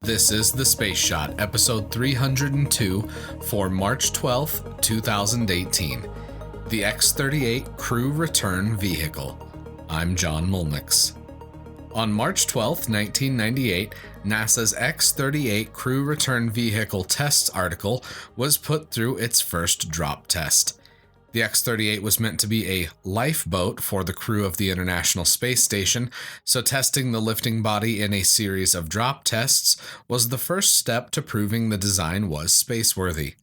This is The Space Shot, episode 302 for March 12th, 2018. The X-38 Crew Return Vehicle. I'm John Mulnix. On March 12th, 1998, NASA's X-38 Crew Return Vehicle Tests article was put through its first drop test. The X-38 was meant to be a lifeboat for the crew of the International Space Station, so testing the lifting body in a series of drop tests was the first step to proving the design was spaceworthy.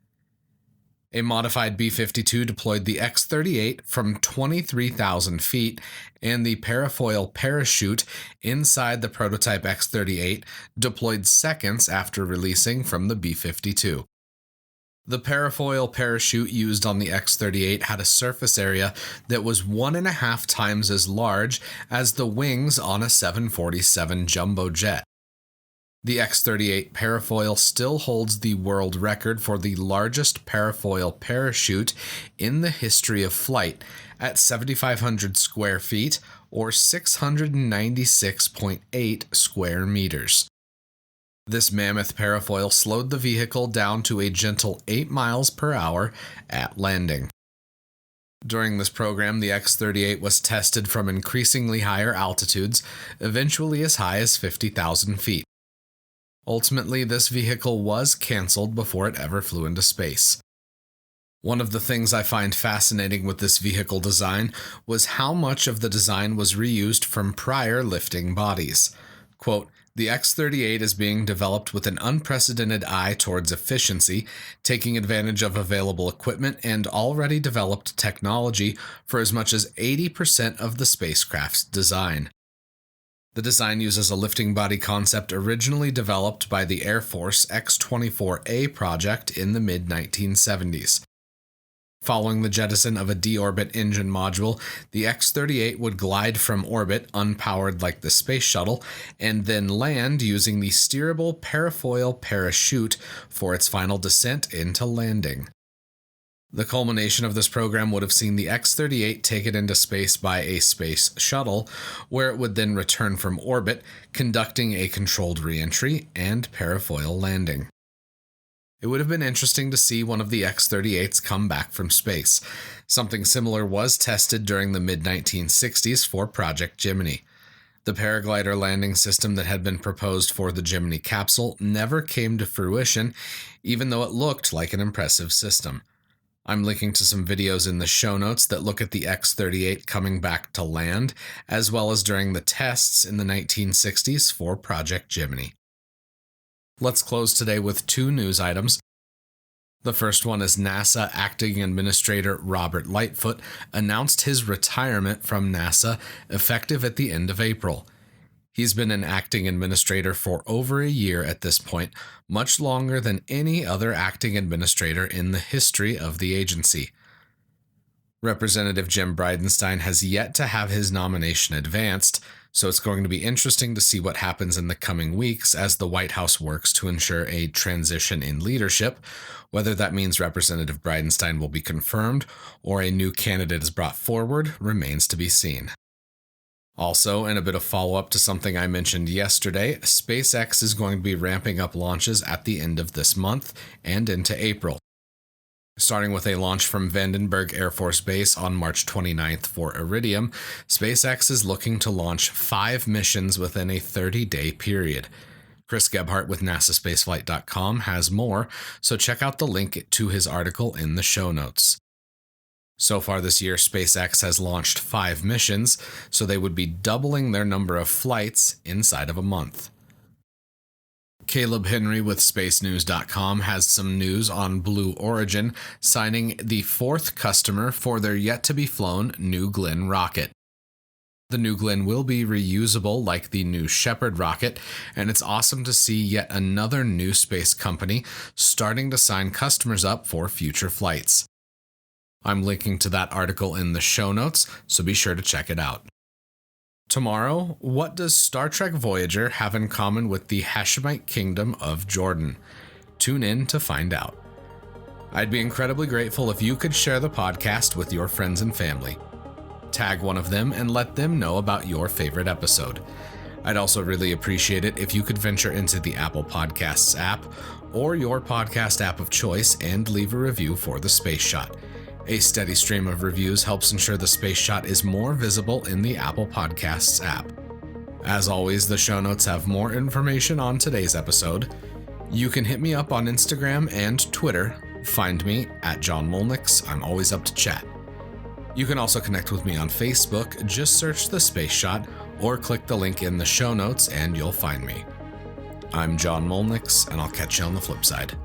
A modified B-52 deployed the X-38 from 23,000 feet, and the parafoil parachute inside the prototype X-38 deployed seconds after releasing from the B-52. The parafoil parachute used on the X-38 had a surface area that was 1.5 times as large as the wings on a 747 jumbo jet. The X-38 parafoil still holds the world record for the largest parafoil parachute in the history of flight at 7,500 square feet or 696.8 square meters. This mammoth parafoil slowed the vehicle down to a gentle 8 miles per hour at landing. During this program, the X-38 was tested from increasingly higher altitudes, eventually as high as 50,000 feet. Ultimately, this vehicle was canceled before it ever flew into space. One of the things I find fascinating with this vehicle design was how much of the design was reused from prior lifting bodies. Quote, "The X-38 is being developed with an unprecedented eye towards efficiency, taking advantage of available equipment and already developed technology for as much as 80% of the spacecraft's design." The design uses a lifting body concept originally developed by the Air Force X-24A project in the mid-1970s. Following the jettison of a deorbit engine module, the X-38 would glide from orbit unpowered like the space shuttle, and then land using the steerable parafoil parachute for its final descent into landing. The culmination of this program would have seen the X-38 taken into space by a space shuttle, where it would then return from orbit, conducting a controlled re-entry and parafoil landing. It would have been interesting to see one of the X-38s come back from space. Something similar was tested during the mid-1960s for Project Gemini. The paraglider landing system that had been proposed for the Gemini capsule never came to fruition, even though it looked like an impressive system. I'm linking to some videos in the show notes that look at the X-38 coming back to land, as well as during the tests in the 1960s for Project Gemini. Let's close today with two news items. The first one is NASA Acting Administrator Robert Lightfoot announced his retirement from NASA effective at the end of April. He's been an acting administrator for over a year at this point, much longer than any other acting administrator in the history of the agency. Representative Jim Bridenstine has yet to have his nomination advanced, so it's going to be interesting to see what happens in the coming weeks as the White House works to ensure a transition in leadership. Whether that means Representative Bridenstine will be confirmed or a new candidate is brought forward remains to be seen. Also, in a bit of follow-up to something I mentioned yesterday, SpaceX is going to be ramping up launches at the end of this month and into April. Starting with a launch from Vandenberg Air Force Base on March 29th for Iridium, SpaceX is looking to launch 5 missions within a 30-day period. Chris Gebhardt with NASASpaceflight.com has more, so check out the link to his article in the show notes. So far this year, SpaceX has launched 5 missions, so they would be doubling their number of flights inside of a month. Caleb Henry with SpaceNews.com has some news on Blue Origin signing the 4th customer for their yet-to-be-flown New Glenn rocket. The New Glenn will be reusable like the New Shepard rocket, and it's awesome to see yet another new space company starting to sign customers up for future flights. I'm linking to that article in the show notes, so be sure to check it out. Tomorrow, what does Star Trek Voyager have in common with the Hashemite Kingdom of Jordan? Tune in to find out. I'd be incredibly grateful if you could share the podcast with your friends and family. Tag one of them and let them know about your favorite episode. I'd also really appreciate it if you could venture into the Apple Podcasts app or your podcast app of choice and leave a review for the Space Shot. A steady stream of reviews helps ensure the Space Shot is more visible in the Apple Podcasts app. As always, the show notes have more information on today's episode. You can hit me up on Instagram and Twitter. Find me at John Molnix. I'm always up to chat. You can also connect with me on Facebook. Just search The Space Shot or click the link in the show notes and you'll find me. I'm John Molnix, and I'll catch you on the flip side.